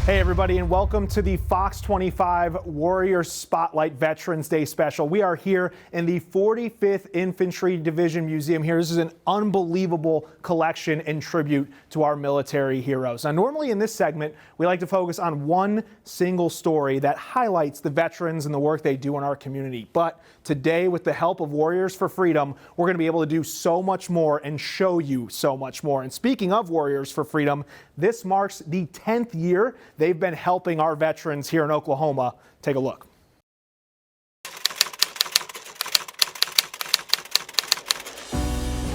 Hey everybody, and welcome to the FOX25 Warriors Spotlight Veterans Day special. We are here in the 45th Infantry Division Museum here. This is an unbelievable collection and tribute to our military heroes. Now, normally in this segment, we like to focus on one single story that highlights the veterans and the work they do in our community. But today, with the help of Warriors for Freedom, we're going to be able to do so much more and show you so much more. And speaking of Warriors for Freedom, this marks the 10th year they've been helping our veterans here in Oklahoma. Take a look.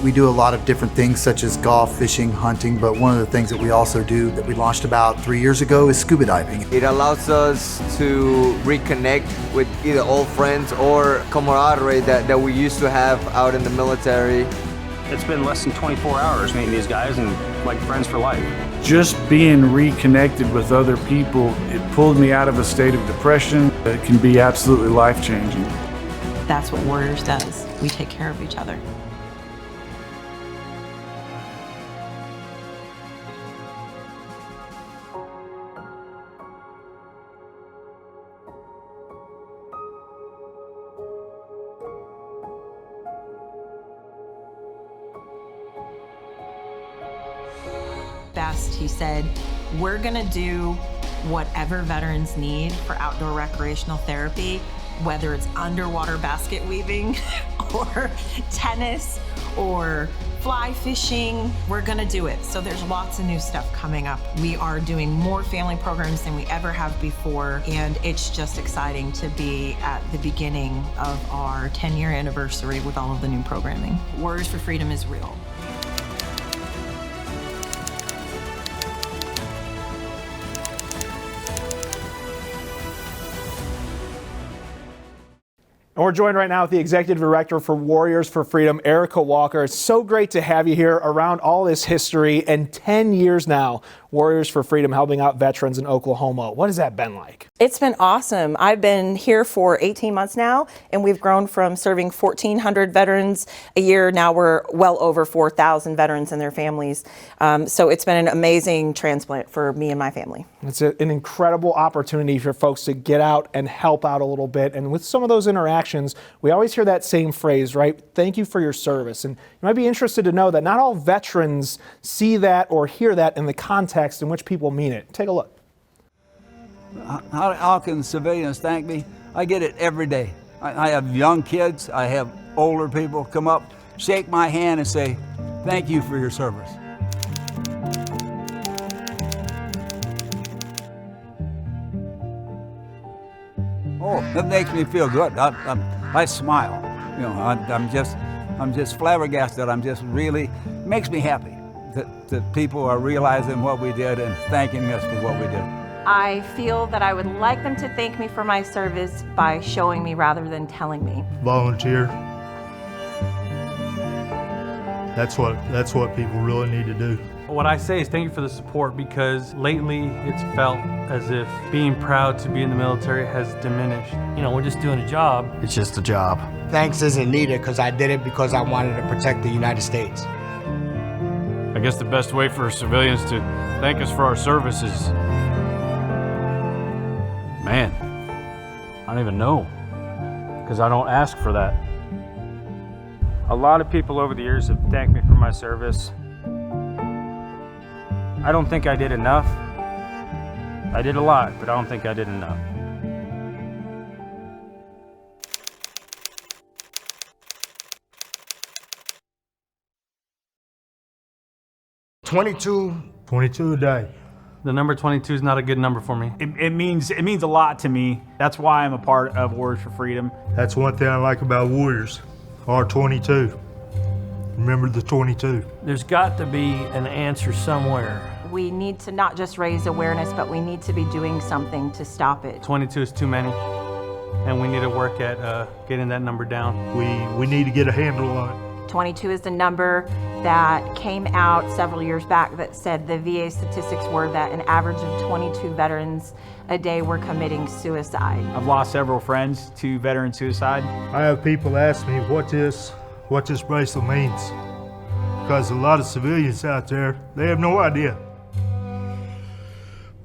We do a lot of different things such as golf, fishing, hunting, but one of the things that we also do that we launched about 3 years ago is scuba diving. It allows us to reconnect with either old friends or camaraderie that we used to have out in the military. It's been less than 24 hours meeting these guys and like friends for life. Just being reconnected with other people, it pulled me out of a state of depression. It can be absolutely life-changing. That's what Warriors does. We take care of each other. Best, he said, we're gonna do whatever veterans need for outdoor recreational therapy, whether it's underwater basket weaving or tennis or fly fishing, we're gonna do it. So there's lots of new stuff coming up. We are doing more family programs than we ever have before, and it's just exciting to be at the beginning of our 10-year anniversary with all of the new programming. Warriors for Freedom is real. And we're joined right now with the Executive Director for Warriors for Freedom, Erica Walker. It's so great to have you here around all this history, and 10 years now, Warriors for Freedom helping out veterans in Oklahoma. What has that been like? It's been awesome. I've been here for 18 months now, and we've grown from serving 1,400 veterans a year. Now we're well over 4,000 veterans and their families. So it's been an amazing transplant for me and my family. It's an incredible opportunity for folks to get out and help out a little bit. And with some of those interactions, we always hear that same phrase, right? Thank you for your service. And you might be interested to know that not all veterans see that or hear that in the context in which people mean it. Take a look. How can civilians thank me? I get it every day. I have young kids, I have older people come up, shake my hand and say, thank you for your service. Oh, that makes me feel good. I smile. You know, I'm just flabbergasted. I'm just really, makes me happy that people are realizing what we did and thanking us for what we did. I feel that I would like them to thank me for my service by showing me rather than telling me. Volunteer. That's what people really need to do. What I say is thank you for the support, because lately it's felt as if being proud to be in the military has diminished. You know, we're just doing a job. It's just a job. Thanks isn't needed because I did it because I wanted to protect the United States. I guess the best way for civilians to thank us for our service is, man, I don't even know, because I don't ask for that. A lot of people over the years have thanked me for my service. I don't think I did enough. I did a lot, but I don't think I did enough. $22 a day. The number 22 is not a good number for me. It means a lot to me. That's why I'm a part of Warriors for Freedom. That's one thing I like about Warriors. R22. Remember the 22. There's got to be an answer somewhere. We need to not just raise awareness, but we need to be doing something to stop it. 22 is too many, and we need to work at getting that number down. We need to get a handle on it. 22 is the number that came out several years back that said the VA statistics were that an average of 22 veterans a day were committing suicide. I've lost several friends to veteran suicide. I have people ask me what this bracelet means, because a lot of civilians out there, they have no idea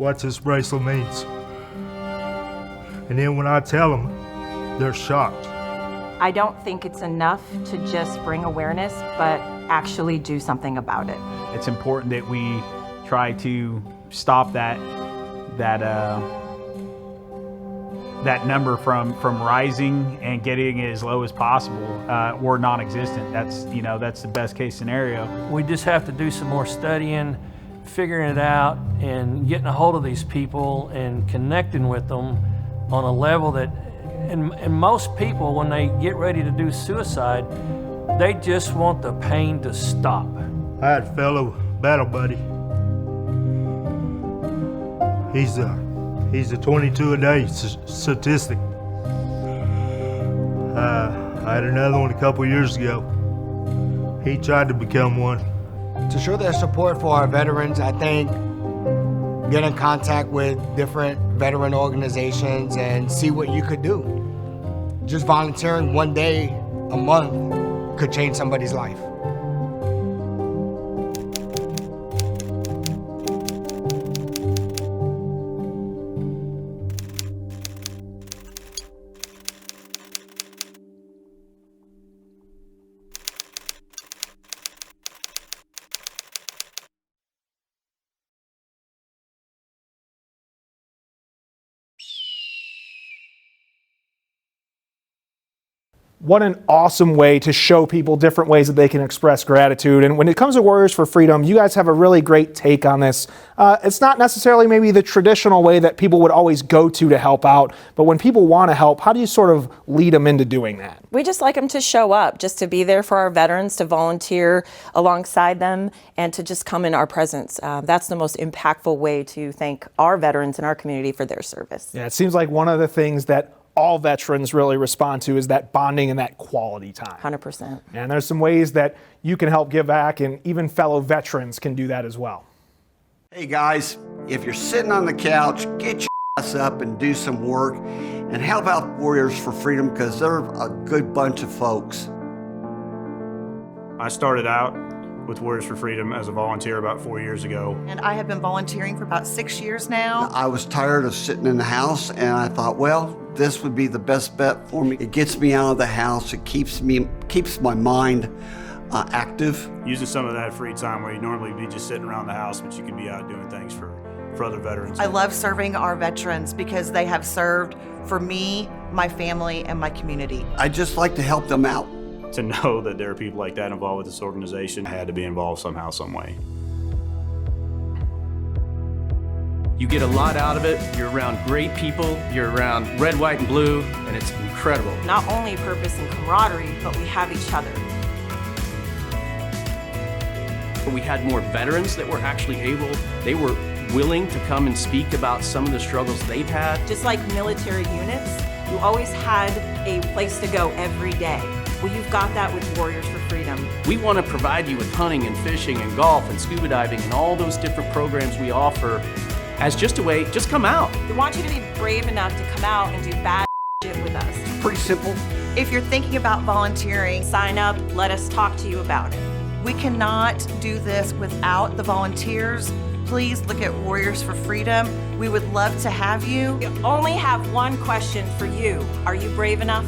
what this bracelet means. And then when I tell them, they're shocked. I don't think it's enough to just bring awareness, but actually do something about it. It's important that we try to stop that number from rising and getting it as low as possible or non-existent. That's the best case scenario. We just have to do some more studying, figuring it out, and getting a hold of these people and connecting with them on a level that, and most people, when they get ready to do suicide, they just want the pain to stop. I had a fellow battle buddy. He's a 22 a day statistic. I had another one a couple years ago. He tried to become one. To show their support for our veterans, I think get in contact with different veteran organizations and see what you could do. Just volunteering one day a month could change somebody's life. What an awesome way to show people different ways that they can express gratitude. And when it comes to Warriors for Freedom, you guys have a really great take on this. It's not necessarily maybe the traditional way that people would always go to help out, but when people want to help, how do you sort of lead them into doing that? We just like them to show up, just to be there for our veterans, to volunteer alongside them, and to just come in our presence. That's the most impactful way to thank our veterans in our community for their service. Yeah, it seems like one of the things that all veterans really respond to is that bonding and that quality time. 100%. And there's some ways that you can help give back, and even fellow veterans can do that as well. Hey guys, if you're sitting on the couch, get your ass up and do some work and help out Warriors for Freedom, because they're a good bunch of folks. I started out with Warriors for Freedom as a volunteer about 4 years ago. And I have been volunteering for about 6 years now. I was tired of sitting in the house, and I thought, well, this would be the best bet for me. It gets me out of the house. It keeps my mind active. Using some of that free time where you normally be just sitting around the house, but you can be out doing things for other veterans. I love serving our veterans because they have served for me, my family, and my community. I just like to help them out. To know that there are people like that involved with this organization, I had to be involved somehow, some way. You get a lot out of it. You're around great people. You're around red, white, and blue, and it's incredible. Not only purpose and camaraderie, but we have each other. We had more veterans that were actually they were willing to come and speak about some of the struggles they've had. Just like military units, you always had a place to go every day. Well, you've got that with Warriors for Freedom. We want to provide you with hunting and fishing and golf and scuba diving and all those different programs we offer as just a way, just come out. We want you to be brave enough to come out and do bad shit with us. Pretty simple. If you're thinking about volunteering, sign up, let us talk to you about it. We cannot do this without the volunteers. Please look at Warriors for Freedom. We would love to have you. We only have one question for you. Are you brave enough?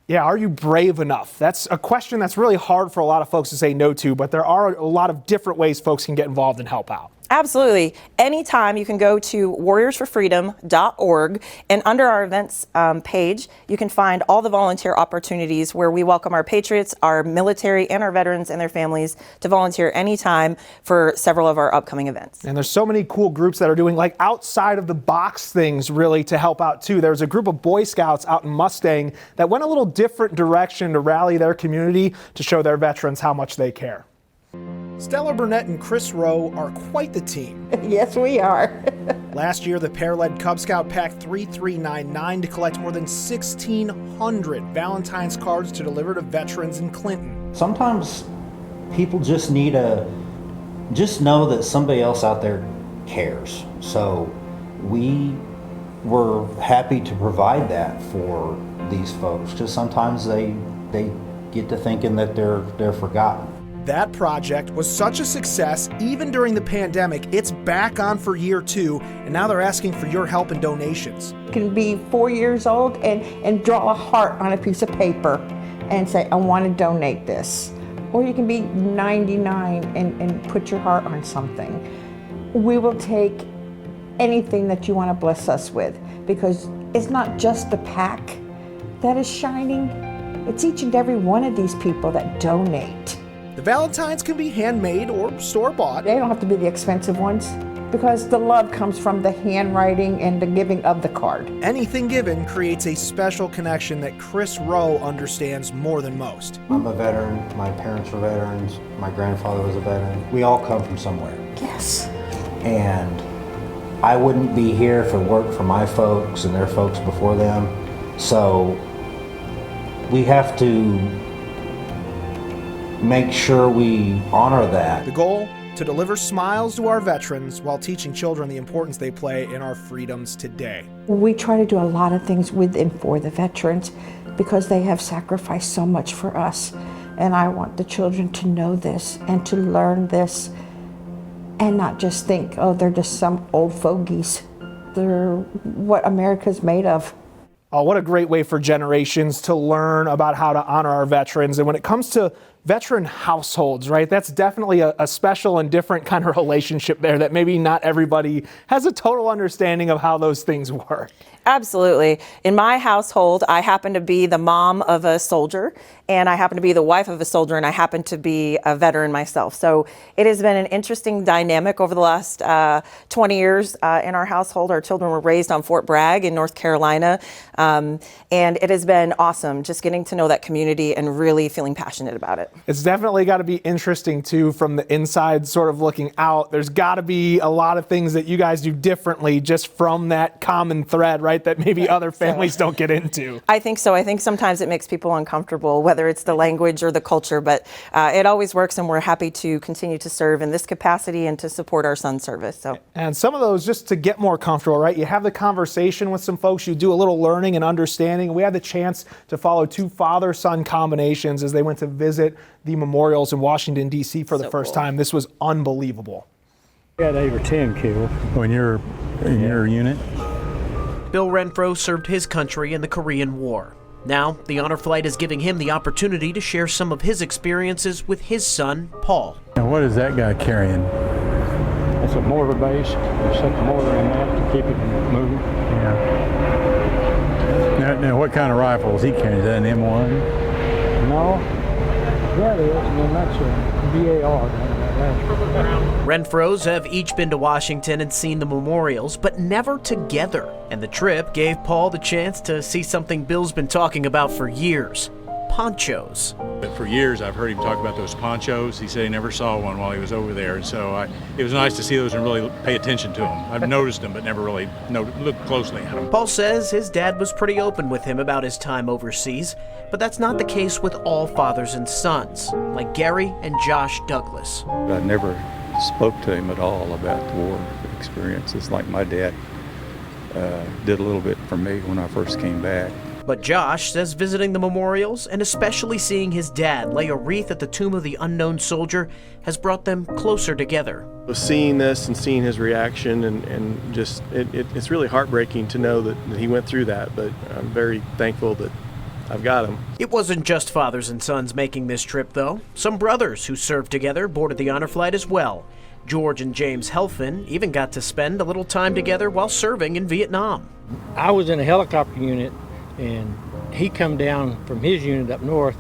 Yeah, are you brave enough? That's a question that's really hard for a lot of folks to say no to, but there are a lot of different ways folks can get involved and help out. Absolutely. Anytime you can go to warriorsforfreedom.org, and under our events page, you can find all the volunteer opportunities where we welcome our patriots, our military, and our veterans and their families to volunteer anytime for several of our upcoming events. And there's so many cool groups that are doing like outside of the box things really to help out too. There's a group of Boy Scouts out in Mustang that went a little different direction to rally their community to show their veterans how much they care. Stella Burnett and Chris Rowe are quite the team. Yes, we are. Last year, the pair led Cub Scout Pack 3399 to collect more than 1,600 Valentine's cards to deliver to veterans in Clinton. Sometimes people just need just know that somebody else out there cares. So we we're happy to provide that for these folks, because sometimes they get to thinking that they're forgotten. That project was such a success, even during the pandemic, it's back on for year 2, and now they're asking for your help and donations. You can be 4 years old and draw a heart on a piece of paper and say, I want to donate this. Or you can be 99 and put your heart on something. We will take anything that you want to bless us with, because it's not just the pack that is shining, it's each and every one of these people that donate. The Valentines can be handmade or store-bought. They don't have to be the expensive ones, because the love comes from the handwriting and the giving of the card. Anything given creates a special connection that Chris Rowe understands more than most. I'm a veteran, my parents were veterans, my grandfather was a veteran. We all come from somewhere. Yes. And I wouldn't be here if it weren't for my folks and their folks before them. So we have to make sure we honor that. The goal? To deliver smiles to our veterans while teaching children the importance they play in our freedoms today. We try to do a lot of things with and for the veterans because they have sacrificed so much for us. And I want the children to know this and to learn this and not just think, oh, they're just some old fogies. They're what America's made of. Oh, what a great way for generations to learn about how to honor our veterans. And when it comes to veteran households, right, that's definitely a special and different kind of relationship there that maybe not everybody has a total understanding of how those things work. Absolutely. In my household, I happen to be the mom of a soldier, and I happen to be the wife of a soldier, and I happen to be a veteran myself. So it has been an interesting dynamic over the last 20 years in our household. Our children were raised on Fort Bragg in North Carolina, and it has been awesome just getting to know that community and really feeling passionate about it. It's definitely got to be interesting, too, from the inside sort of looking out. There's got to be a lot of things that you guys do differently just from that common thread, right, that maybe other families don't get into. I think so. I think sometimes it makes people uncomfortable, whether it's the language or the culture, but it always works, and we're happy to continue to serve in this capacity and to support our son's service. So. And some of those, just to get more comfortable, right, you have the conversation with some folks, you do a little learning and understanding. We had the chance to follow 2 father-son combinations as they went to visit the memorials in Washington, D.C. for the first time. This was unbelievable. We had 8 or 10 killed. When you're in your unit? Bill Renfro served his country in the Korean War. Now, the honor flight is giving him the opportunity to share some of his experiences with his son, Paul. And what is that guy carrying? That's a mortar base. They set the mortar in that to keep it from moving. Yeah. Now, what kind of rifle is he carrying? Is that an M1? No. Yeah, it is. I mean, that's a VAR. Renfros have each been to Washington and seen the memorials, but never together. And the trip gave Paul the chance to see something Bill's been talking about for years: ponchos. For years, I've heard him talk about those ponchos. He said he never saw one while he was over there. And so it was nice to see those and really pay attention to them. I've noticed them, but never really looked closely at them. Paul says his dad was pretty open with him about his time overseas, but that's not the case with all fathers and sons, like Gary and Josh Douglas. I never spoke to him at all about the war experiences like my dad did a little bit for me when I first came back. But Josh says visiting the memorials, and especially seeing his dad lay a wreath at the tomb of the unknown soldier, has brought them closer together. Seeing this and seeing his reaction and just, it's really heartbreaking to know that he went through that, but I'm very thankful that I've got him. It wasn't just fathers and sons making this trip, though. Some brothers who served together boarded the honor flight as well. George and James Helfin even got to spend a little time together while serving in Vietnam. I was in a helicopter unit, and he come down from his unit up north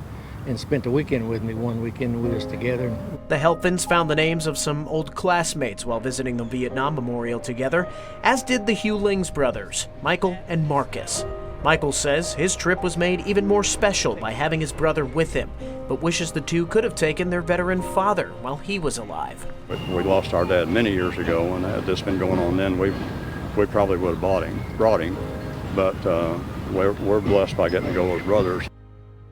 and spent the weekend with me, one weekend with us together. The Helfins found the names of some old classmates while visiting the Vietnam Memorial together, as did the Hughlings brothers, Michael and Marcus. Michael says his trip was made even more special by having his brother with him, but wishes the two could have taken their veteran father while he was alive. We lost our dad many years ago, and had this been going on then, we probably would have brought him. But we're blessed by getting to go as brothers.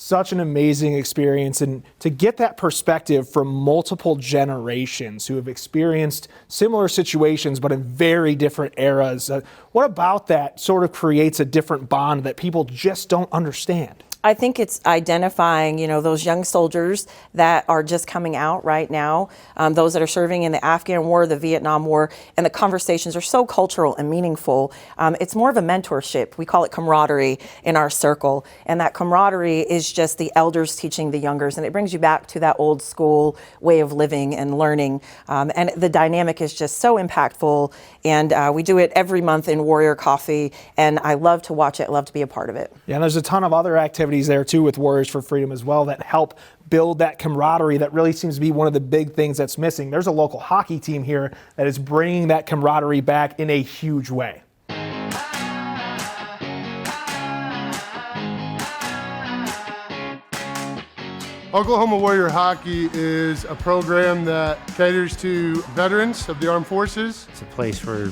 Such an amazing experience, and to get that perspective from multiple generations who have experienced similar situations but in very different eras. What about that sort of creates a different bond that people just don't understand? I think it's identifying, those young soldiers that are just coming out right now, those that are serving in the Afghan War, the Vietnam War, and the conversations are so cultural and meaningful. It's more of a mentorship. We call it camaraderie in our circle, and that camaraderie is just the elders teaching the youngers, and it brings you back to that old school way of living and learning. And the dynamic is just so impactful, and we do it every month in Warrior Coffee, and I love to watch it, love to be a part of it. Yeah, and there's a ton of other activities there too with Warriors for Freedom as well that help build that camaraderie that really seems to be one of the big things that's missing. There's a local hockey team here that is bringing that camaraderie back in a huge way. Oklahoma Warrior Hockey is a program that caters to veterans of the armed forces. It's a place where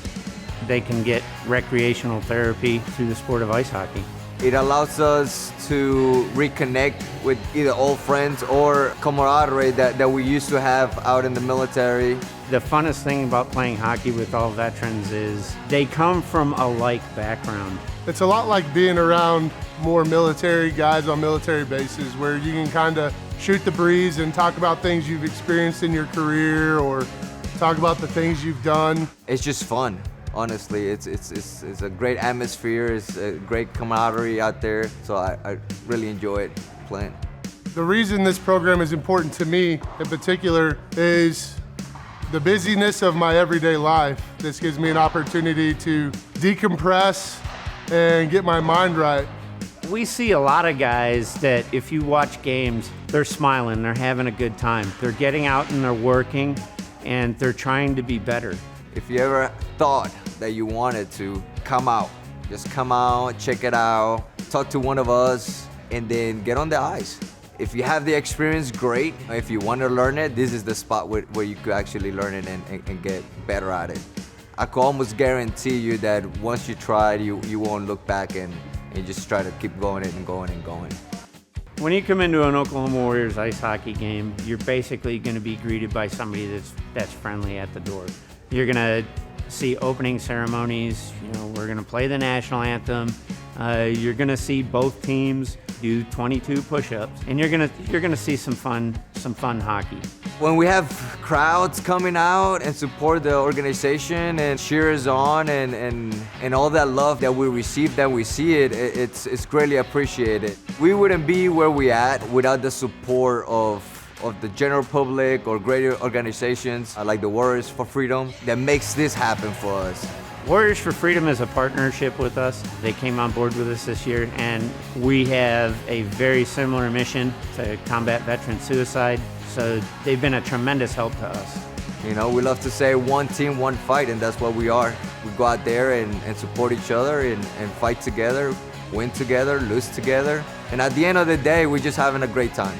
they can get recreational therapy through the sport of ice hockey. It allows us to reconnect with either old friends or camaraderie that we used to have out in the military. The funnest thing about playing hockey with all veterans is they come from a like background. It's a lot like being around more military guys on military bases where you can kind of shoot the breeze and talk about things you've experienced in your career or talk about the things you've done. It's just fun. Honestly, it's a great atmosphere, it's a great camaraderie out there, so I really enjoy it playing. The reason this program is important to me in particular is the busyness of my everyday life. This gives me an opportunity to decompress and get my mind right. We see a lot of guys that if you watch games, they're smiling, they're having a good time. They're getting out and they're working and they're trying to be better. If you ever thought that you wanted to come out, just come out, check it out, talk to one of us, and then get on the ice. If you have the experience, great. If you want to learn it, this is the spot where you could actually learn it and get better at it. I can almost guarantee you that once you try it, you won't look back and just try to keep going and going and going. When you come into an Oklahoma Warriors ice hockey game, you're basically going to be greeted by somebody that's friendly at the door. You're going to see opening ceremonies. We're going to play the national anthem. You're going to see both teams do 22 push-ups, and you're going to see some fun hockey. When we have crowds coming out and support the organization and cheer us on and all that love that we receive, that we see it's greatly appreciated. We wouldn't be where we at without the support of the general public or greater organizations like the Warriors for Freedom that makes this happen for us. Warriors for Freedom is a partnership with us. They came on board with us this year, and we have a very similar mission to combat veteran suicide, so they've been a tremendous help to us. We love to say one team, one fight, and that's what we are. We go out there and support each other and fight together, win together, lose together, and at the end of the day, we're just having a great time.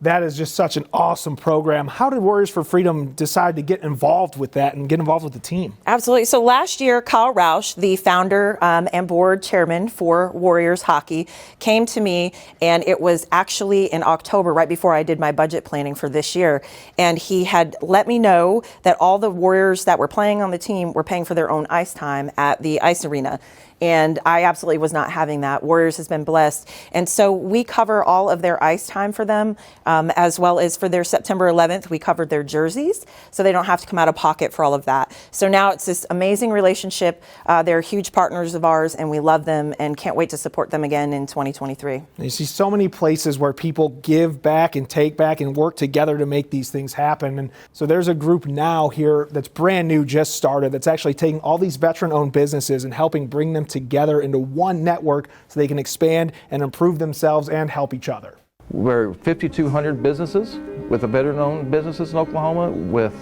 That is just such an awesome program. How did Warriors for Freedom decide to get involved with that and get involved with the team? Absolutely. So last year, Kyle Roush, the founder and board chairman for Warriors Hockey, came to me, and it was actually in October, right before I did my budget planning for this year. And he had let me know that all the Warriors that were playing on the team were paying for their own ice time at the ice arena. And I absolutely was not having that. Warriors has been blessed. And so we cover all of their ice time for them, as well as for their September 11th, we covered their jerseys, so they don't have to come out of pocket for all of that. So now it's this amazing relationship. They're huge partners of ours, and we love them and can't wait to support them again in 2023. You see so many places where people give back and take back and work together to make these things happen. And so there's a group now here that's brand new, just started, that's actually taking all these veteran-owned businesses and helping bring them together into one network so they can expand and improve themselves and help each other. We're 5,200 businesses with the veteran-owned businesses in Oklahoma with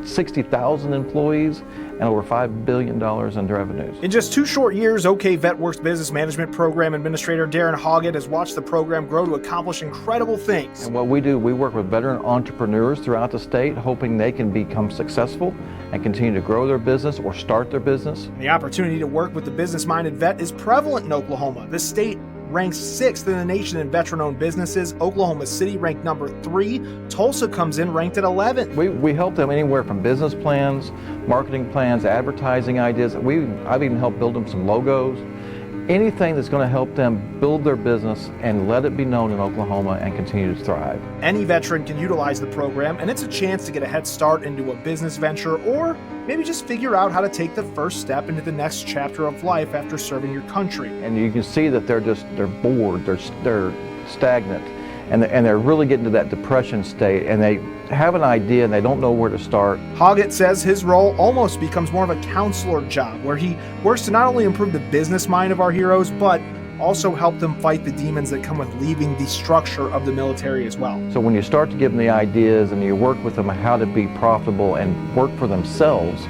60,000 employees and over $5 billion in revenues. In just 2 short years, OK VetWorks Business Management Program Administrator Darren Hoggett has watched the program grow to accomplish incredible things. And what we do, we work with veteran entrepreneurs throughout the state, hoping they can become successful and continue to grow their business or start their business. The opportunity to work with the business-minded vet is prevalent in Oklahoma. The state ranks 6th in the nation in veteran-owned businesses. Oklahoma City ranked number 3. Tulsa comes in ranked at 11th. We help them anywhere from business plans, marketing plans, advertising ideas. I've even helped build them some logos. Anything that's going to help them build their business and let it be known in Oklahoma and continue to thrive. Any veteran can utilize the program, and it's a chance to get a head start into a business venture, or maybe just figure out how to take the first step into the next chapter of life after serving your country. And you can see that they're bored, they're stagnant, and they're really getting to that depression state, and they have an idea and they don't know where to start. Hoggett says his role almost becomes more of a counselor job, where he works to not only improve the business mind of our heroes, but also help them fight the demons that come with leaving the structure of the military as well. So when you start to give them the ideas and you work with them on how to be profitable and work for themselves,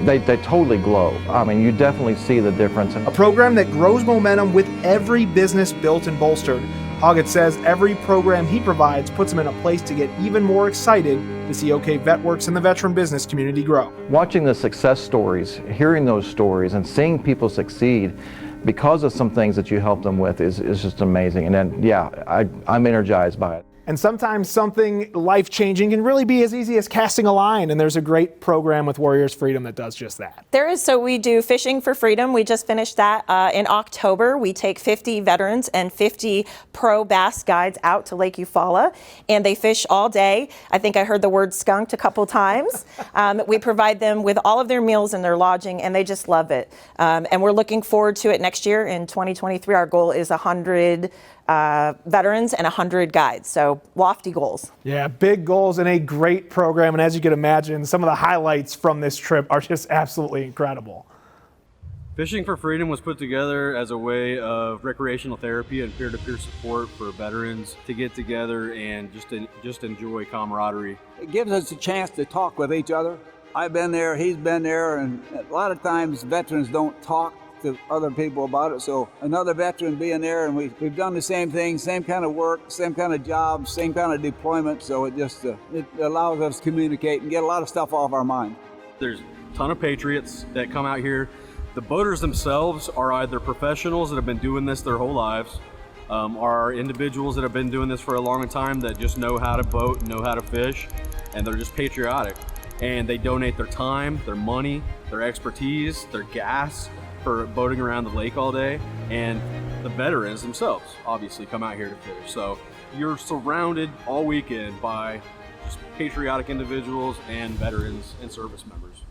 they totally glow. I mean, you definitely see the difference. A program that grows momentum with every business built and bolstered. Hoggett says every program he provides puts him in a place to get even more excited to see OK VetWorks and the veteran business community grow. Watching the success stories, hearing those stories, and seeing people succeed because of some things that you help them with is just amazing. And then, yeah, I'm energized by it. And sometimes something life-changing can really be as easy as casting a line, and there's a great program with Warriors Freedom that does just that. There is. So we do Fishing for Freedom. We just finished that in October. We take 50 veterans and 50 pro bass guides out to Lake Eufaula, and they fish all day. I think I heard the word skunked a couple times. We provide them with all of their meals and their lodging, and they just love it. And we're looking forward to it next year in 2023. Our goal is 100 veterans and 100 guides. So lofty goals. Yeah, big goals and a great program. And as you can imagine, some of the highlights from this trip are just absolutely incredible. Fishing for Freedom was put together as a way of recreational therapy and peer-to-peer support for veterans to get together and just enjoy camaraderie. It gives us a chance to talk with each other. I've been there, he's been there, and a lot of times veterans don't talk to other people about it. So another veteran being there, and we've done the same thing, same kind of work, same kind of job, same kind of deployment. So it just it allows us to communicate and get a lot of stuff off our mind. There's a ton of patriots that come out here. The boaters themselves are either professionals that have been doing this their whole lives, are individuals that have been doing this for a long time that just know how to boat, know how to fish, and they're just patriotic. And they donate their time, their money, their expertise, their gas for boating around the lake all day. And the veterans themselves obviously come out here to fish. So you're surrounded all weekend by just patriotic individuals and veterans and service members.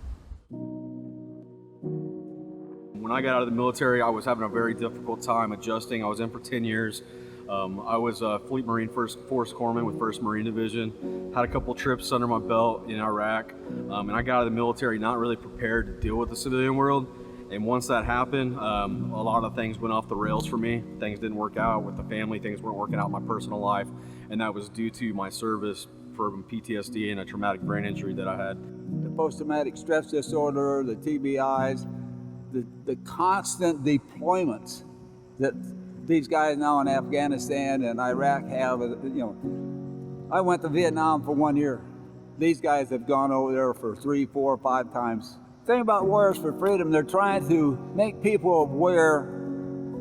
When I got out of the military, I was having a very difficult time adjusting. I was in for 10 years. I was a Fleet Marine Force Corpsman with 1st Marine Division. Had a couple trips under my belt in Iraq. And I got out of the military not really prepared to deal with the civilian world. And once that happened, a lot of things went off the rails for me. Things didn't work out with the family. Things weren't working out in my personal life. And that was due to my service from PTSD and a traumatic brain injury that I had. The post-traumatic stress disorder, the TBIs, the constant deployments that these guys now in Afghanistan and Iraq have, I went to Vietnam for 1 year. These guys have gone over there for 3, 4, 5 times. The thing about Warriors for Freedom, they're trying to make people aware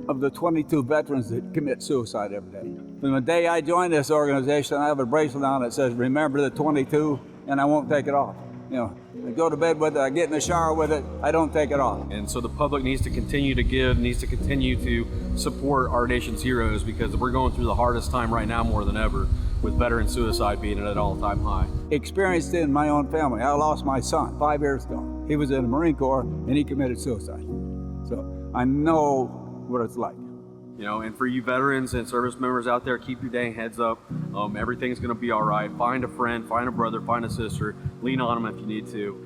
of the 22 veterans that commit suicide every day. From the day I joined this organization, I have a bracelet on that says, remember the 22, and I won't take it off. I go to bed with it, I get in the shower with it, I don't take it off. And so the public needs to continue to give, needs to continue to support our nation's heroes, because we're going through the hardest time right now more than ever, with veteran suicide being at an all-time high. Experienced it in my own family. I lost my son 5 years ago. He was in the Marine Corps and he committed suicide. So I know what it's like. And for you veterans and service members out there, keep your dang heads up. Everything's gonna be all right. Find a friend, find a brother, find a sister, lean on them if you need to,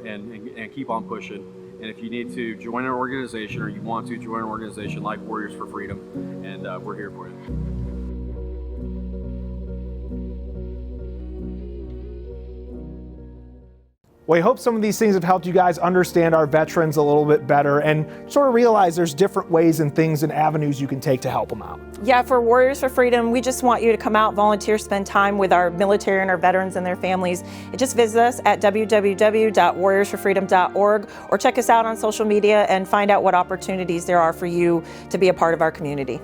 and keep on pushing. And if you need to join an organization, or you want to join an organization like Warriors for Freedom, and we're here for you. Well, I hope some of these things have helped you guys understand our veterans a little bit better and sort of realize there's different ways and things and avenues you can take to help them out. Yeah, for Warriors for Freedom, we just want you to come out, volunteer, spend time with our military and our veterans and their families. And just visit us at www.warriorsforfreedom.org or check us out on social media and find out what opportunities there are for you to be a part of our community.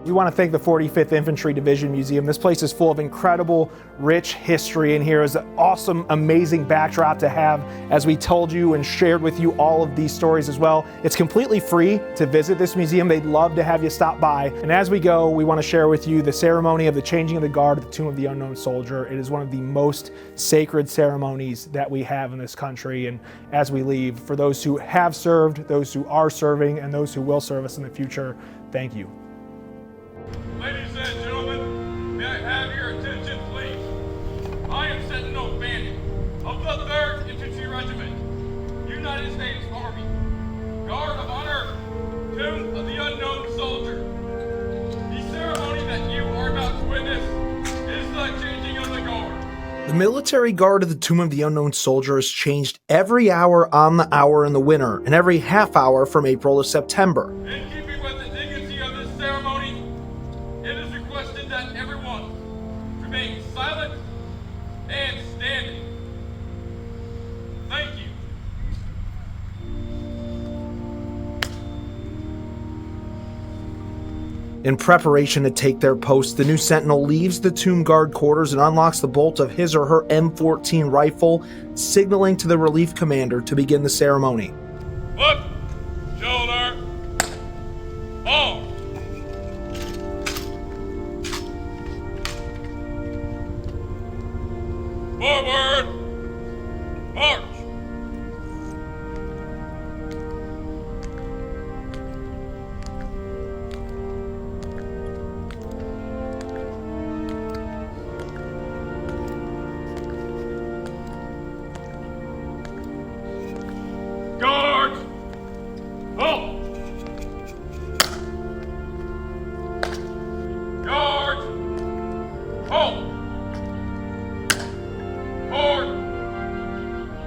We want to thank the 45th Infantry Division Museum. This place is full of incredible, rich history, and here is an awesome, amazing backdrop to have as we told you and shared with you all of these stories as well. It's completely free to visit this museum. They'd love to have you stop by. And as we go, we want to share with you the ceremony of the changing of the guard at the Tomb of the Unknown Soldier. It is one of the most sacred ceremonies that we have in this country. And as we leave, for those who have served, those who are serving, and those who will serve us in the future, thank you. Ladies and gentlemen, may I have your attention, please? I am Sentinel Bandit of the 3rd Infantry Regiment, United States Army, Guard of Honor, Tomb of the Unknown Soldier. The ceremony that you are about to witness is the changing of the guard. The military guard of the Tomb of the Unknown Soldier is changed every hour on the hour in the winter and every half hour from April to September. In keeping with the dignity of this ceremony, it is requested that everyone remain silent and standing. Thank you. In preparation to take their post, the new sentinel leaves the tomb guard quarters and unlocks the bolt of his or her M14 rifle, signaling to the relief commander to begin the ceremony. Look, shoulder, arm. Forward, march. Guard, halt. Guard,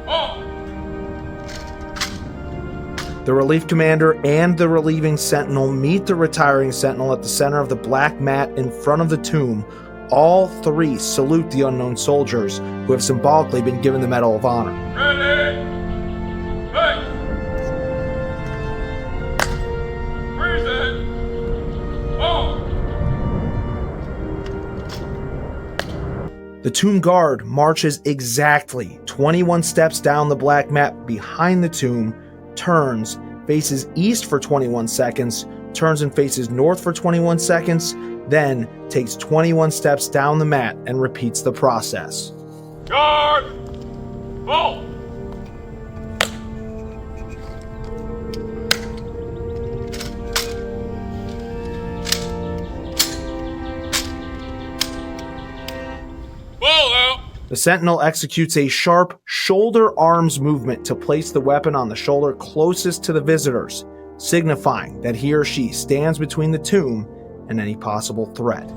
halt. The relief commander and the relieving sentinel meet the retiring sentinel at the center of the black mat in front of the tomb. All three salute the unknown soldiers who have symbolically been given the Medal of Honor. Ready, face. Freeze on. The tomb guard marches exactly 21 steps down the black mat behind the tomb, turns, faces east for 21 seconds, turns and faces north for 21 seconds, then takes 21 steps down the mat and repeats the process. Guard, halt. Ball out. The sentinel executes a sharp shoulder arms movement to place the weapon on the shoulder closest to the visitors, signifying that he or she stands between the tomb and any possible threat.